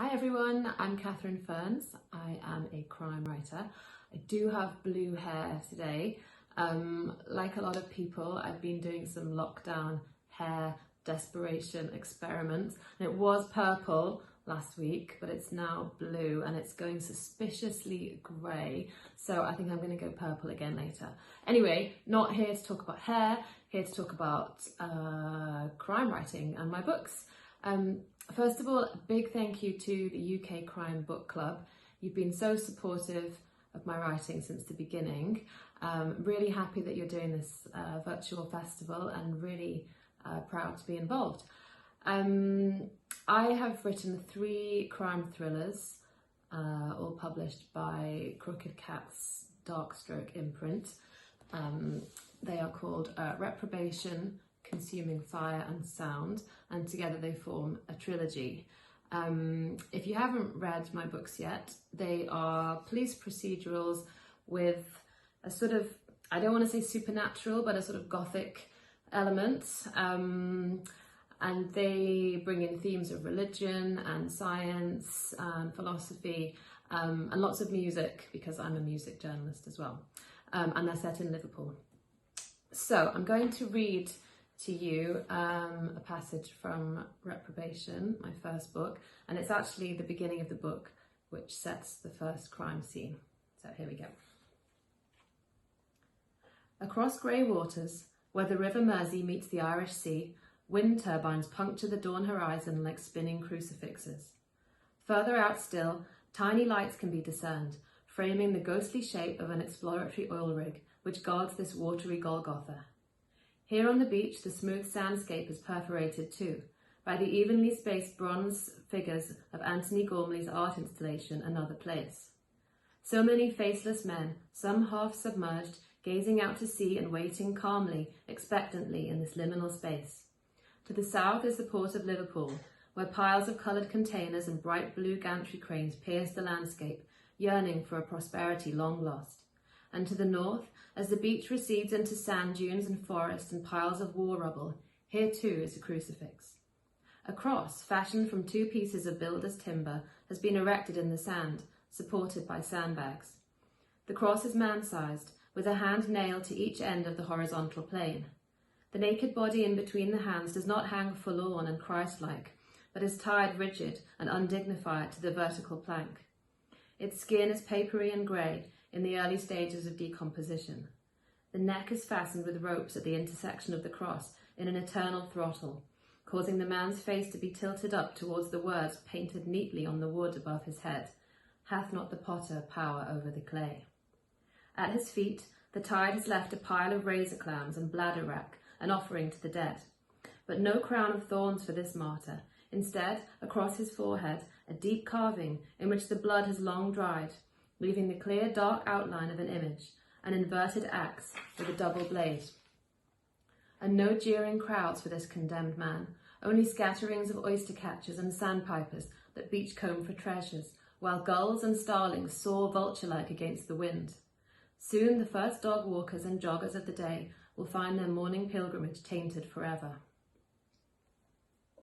Hi everyone, I'm Catherine Fearns. I am a crime writer. I do have blue hair today. Like a lot of people, I've been doing some lockdown hair desperation experiments. And it was purple last week, but it's now blue and it's going suspiciously grey. So I think I'm going to go purple again later. Anyway, not here to talk about hair, here to talk about crime writing and my books. First of all, a big thank you to the UK Crime Book Club. You've been so supportive of my writing since the beginning. Really happy that you're doing this virtual festival and really proud to be involved. I have written 3 crime thrillers, all published by Crooked Cat's Darkstroke imprint. They are called Reprobation, Consuming Fire and Sound, and together they form a trilogy. If you haven't read my books yet, they are police procedurals with a sort of, I don't want to say supernatural, but a sort of gothic element. And they bring in themes of religion and science and philosophy and lots of music, because I'm a music journalist as well. And they're set in Liverpool. So I'm going to read to you a passage from Reprobation, my first book, and it's actually the beginning of the book which sets the first crime scene. So here we go. Across grey waters, where the River Mersey meets the Irish Sea, wind turbines puncture the dawn horizon like spinning crucifixes. Further out still, tiny lights can be discerned, framing the ghostly shape of an exploratory oil rig which guards this watery Golgotha. Here on the beach, the smooth sandscape is perforated too, by the evenly spaced bronze figures of Anthony Gormley's art installation, Another Place. So many faceless men, some half submerged, gazing out to sea and waiting calmly, expectantly in this liminal space. To the south is the port of Liverpool, where piles of coloured containers and bright blue gantry cranes pierce the landscape, yearning for a prosperity long lost. And to the north, as the beach recedes into sand dunes and forest and piles of war rubble, here too is a crucifix. A cross, fashioned from 2 pieces of builder's timber, has been erected in the sand, supported by sandbags. The cross is man-sized, with a hand nailed to each end of the horizontal plane. The naked body in between the hands does not hang forlorn and Christ-like, but is tied rigid and undignified to the vertical plank. Its skin is papery and grey, in the early stages of decomposition. The neck is fastened with ropes at the intersection of the cross in an eternal throttle, causing the man's face to be tilted up towards the words painted neatly on the wood above his head, "Hath not the potter power over the clay?" At his feet, the tide has left a pile of razor clams and bladder wrack, an offering to the dead. But no crown of thorns for this martyr. Instead, across his forehead, a deep carving in which the blood has long dried, leaving the clear dark outline of an image, an inverted axe with a double blade. And no jeering crowds for this condemned man, only scatterings of oyster catchers and sandpipers that beachcomb for treasures, while gulls and starlings soar vulture-like against the wind. Soon the first dog walkers and joggers of the day will find their morning pilgrimage tainted forever.